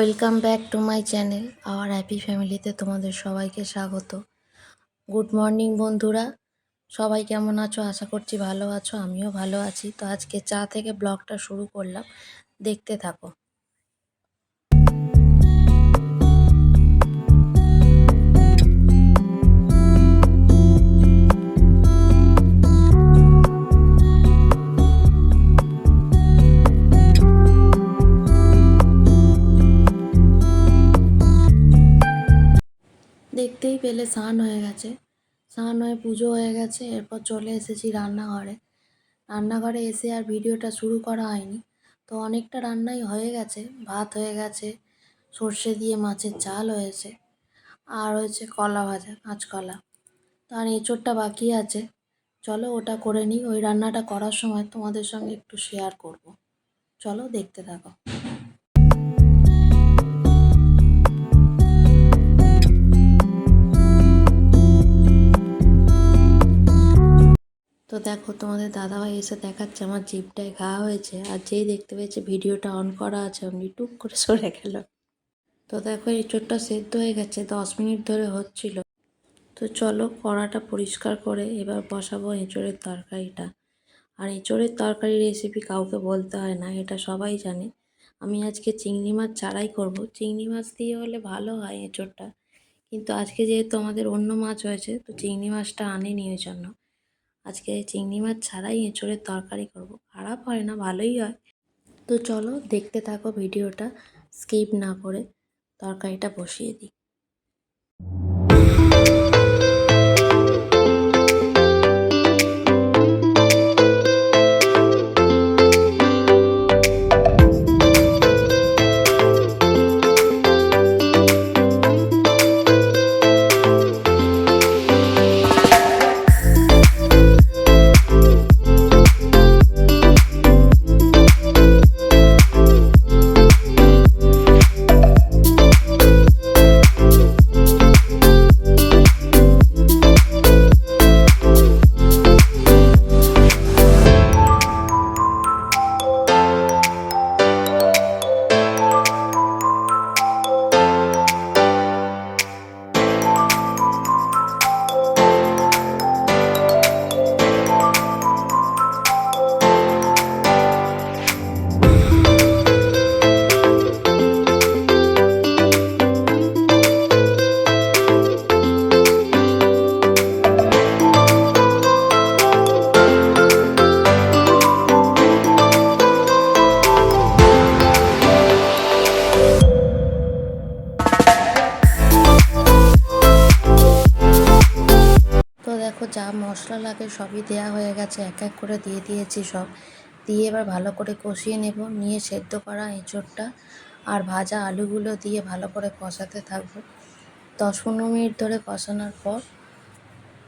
Welcome back to my channel hour happy ফ্যামিলিতে তোমাদের সবাইকে স্বাগত। গুড মর্নিং বন্ধুরা, সবাই কেমন আছো? আশা করছি ভালো আছো, আমিও ভালো আছি। তো আজকে চা থেকে ব্লগটা শুরু করলাম, দেখতে থাকো। দেখতেই পেলে স্নান হয়ে গেছে, স্নান হয়ে পুজো হয়ে গেছে। এরপর চলে এসেছি রান্নাঘরে এসে আর ভিডিওটা শুরু করা হয়নি। তো অনেকটা রান্নাই হয়ে গেছে, ভাত হয়ে গেছে, সর্ষে দিয়ে মাছের ঝাল হয়েছে, আর হয়েছে কলা ভাজা, কাঁচকলা। তো আর এঁচোড়টা বাকি আছে, চলো ওটা করে নিই। ওই রান্নাটা করার সময় তোমাদের সঙ্গে একটু শেয়ার করব, চলো দেখতে থাকো। তো দেখো, তোমাদের দাদাভাই এসে দেখাচ্ছে আমার জিভটায় ঘা হয়েছে, আর যেই দেখতে পেয়েছে ভিডিওটা অন করা আছে অমনি টুক করে সরে গেল। তো দেখো এঁচোড়টা সেদ্ধ হয়ে গেছে, 10 মিনিট ধরে হচ্ছিল। তো চলো কড়াটা পরিষ্কার করে এবার বসাবো এঁচোড়ের তরকারিটা। আর এঁচোড়ের তরকারি রেসিপি কাউকে বলতে হয় না, এটা সবাই জানে। আমি আজকে চিংড়ি মাছ ছাড়াই করব। চিংড়ি মাছ দিয়ে হলে ভালো হয় এঁচোড়টা, কিন্তু আজকে যেহেতু আমাদের অন্য মাছ হয়েছে, তো চিংড়ি মাছটা আনেনি, ওই জন্য আজকে চিংড়ি মাছ ছাড়াই এঁচোড়ের তরকারি করব। খারাপ হয় না, ভালোই হয়। তো চলো দেখতে থাকো ভিডিওটা, স্কিপ না করে তরকারিটা বসিয়ে দিই। তো দেখো, যা মশলা লাগে সবই দেওয়া হয়ে গেছে, এক এক করে দিয়ে দিয়েছি সব। দিয়ে এবার ভালো করে কষিয়ে নেব, নিয়ে সেদ্ধ করা এঁচোড়টা আর ভাজা আলুগুলো দিয়ে ভালো করে কষাতে থাকবো। 10-15 মিনিট ধরে কষানোর পর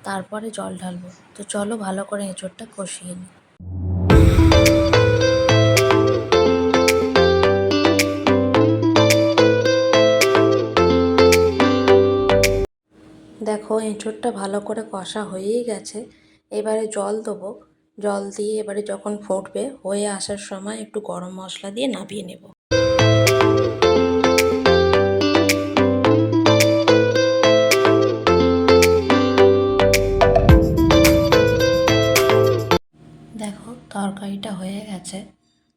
তারপরে জল ঢালবো। তো চলো ভালো করে এঁচোড়টা কষিয়ে নিই। দেখো এঁচোড়টা ভালো করে কষা হয়েই গেছে, এবারে জল দেবো। জল দিয়ে এবারে যখন ফুটবে, হয়ে আসার সময় একটু গরম মশলা দিয়ে নামিয়ে নেব। দেখো তরকারিটা হয়ে গেছে,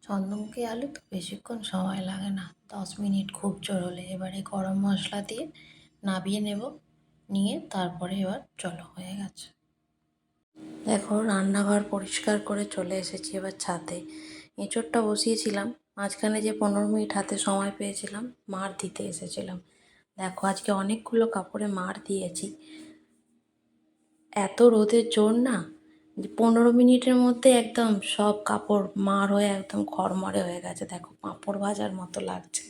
চন্দ্রমুখী আলু তো বেশিক্ষণ সময় লাগে না, 10 মিনিট খুব জোর হলে। এবারে গরম মশলা দিয়ে নামিয়ে নেব, নিয়ে তারপরে এবার চলো হয়ে গেছে। দেখো রান্নাঘর পরিষ্কার করে চলে এসেছি এবার ছাদে। এঁচোড়টা বসিয়েছিলাম, মাঝখানে যে 15 মিনিট হাতে সময় পেয়েছিলাম মার দিতে এসেছিলাম। দেখো আজকে অনেকগুলো কাপড়ে মার দিয়েছি, এত রোদের জোর না, 15 মিনিটের মধ্যে একদম সব কাপড় মার হয়ে একদম খড়মড়ে হয়ে গেছে। দেখো পাঁপড় ভাজার মতো লাগছে।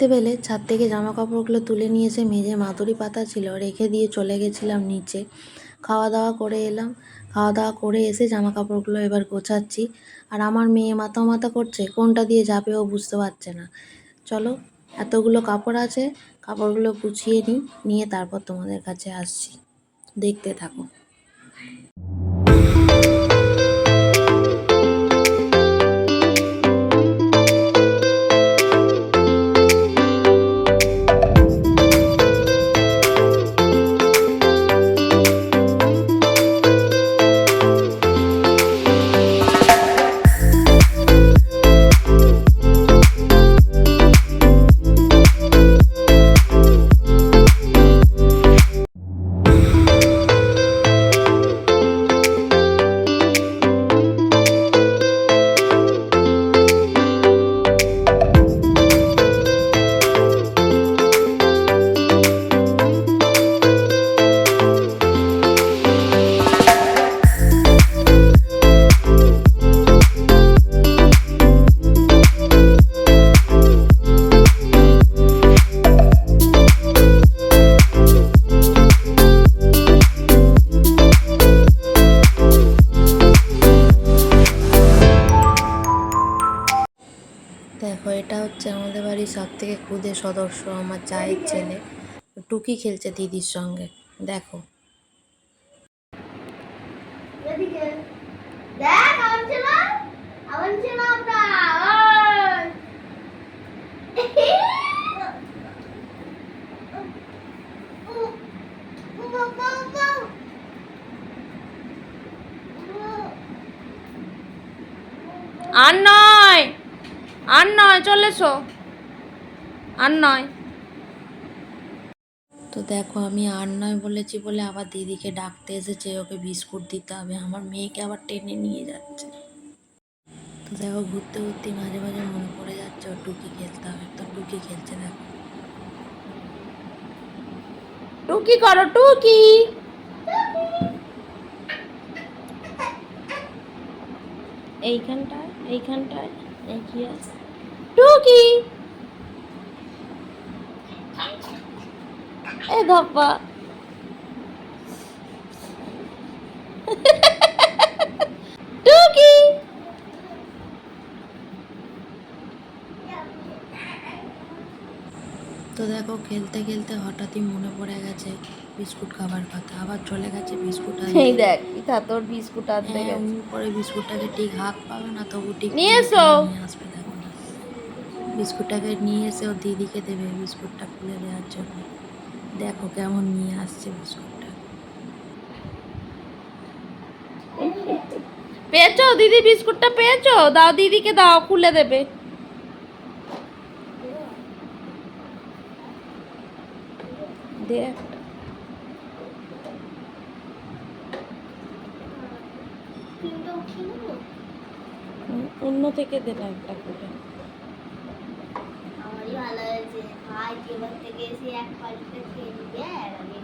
দেখতে পেলে ছাদ থেকে জামা কাপড়গুলো তুলে নিয়ে এসে মেঝে মাদুরি পাতা ছিল রেখে দিয়ে চলে গেছিলাম নিচে। খাওয়া দাওয়া করে এলাম, খাওয়া দাওয়া করে এসে জামা কাপড়গুলো এবার গোছাচ্ছি। আর আমার মেয়ে মাথা করছে কোনটা দিয়ে যাবে ও বুঝতে পারছে না। চলো, এতগুলো কাপড় আছে, কাপড়গুলো গুছিয়ে নিয়ে তারপর তোমাদের কাছে আসছি, দেখতে থাকো। দেখো, এটা হচ্ছে আমাদের বাড়ির সব থেকে ক্ষুদে সদস্য, আমার চায়ের ছেলে। টুকি খেলছে দিদির সঙ্গে, দেখো। আর নয় চলে এসো, আর নয়। তো দেখো, আমি আর নয় বলেছি বলে আবার দিদিকে ডাকতে এসেছে, ওকে বিস্কুট দিতে হবে। আমার মেয়েকে আবার টেনে নিয়ে যাচ্ছে। তো দেখো, ঘুরতে ঘুরতে মাঝে মাঝে মনে পড়ে যাচ্ছে ও টুকি খেলতে হবে, তো টুকি খেলছে। দেখো, টুকি করো, টুকি। এইখানটায় এই কি আছে? টুকি, এ ধপ্পা। টুকি, তো দেখো, খেলতে খেলতে হঠাৎই মনে পড়ে গেছে বিস্কুট খাবার কথা। আবার চলে গেছে বিস্কুট আনতে। এই দেখ ইথা তোর বিস্কুট আনতে হ্যাঁ, গেছে। পরে বিস্কুটটাকে ঠিক হাত পাবে না, তবু ঠিক নিয়ে খুলে এসো। নিয়ে আসবে। দেখো না, বিস্কুটটাকে নিয়ে এসে ও দিদিকে দেবে বিস্কুটটা খুলে দেওয়ার জন্য। দেখো কেমন নিয়ে আসছে বিস্কুটটা। পেয়েছো দিদি, বিস্কুটটা পেয়েছো? দাও দিদিকে, দাও, খুলে দেবে। দে একটা। অন্য থেকে দেবে একটা করে। আমারই ভালো হয়েছে, ভাই এবার থেকে এসে এক পাল্টে খেয়ে নিবে আর আমি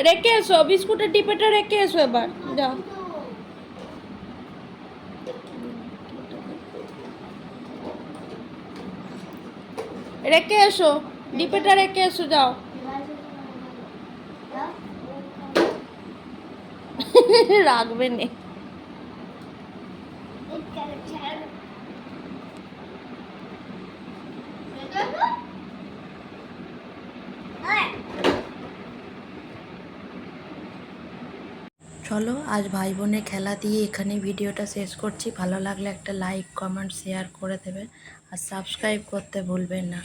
রেখে এসো, বিস্কুটের ডিপেটা রেখে এসো এবার, যাও। রেখে এসো, ডিপেটা রেখে এসো, যাও। রাখবে নে। চলো, আজ ভাই বোনের খেলা দিয়ে এখানে ভিডিওটা শেষ করছি। ভালো লাগলে একটা লাইক, কমেন্ট, শেয়ার করে দেবেন আর সাবস্ক্রাইব করতে ভুলবেন না।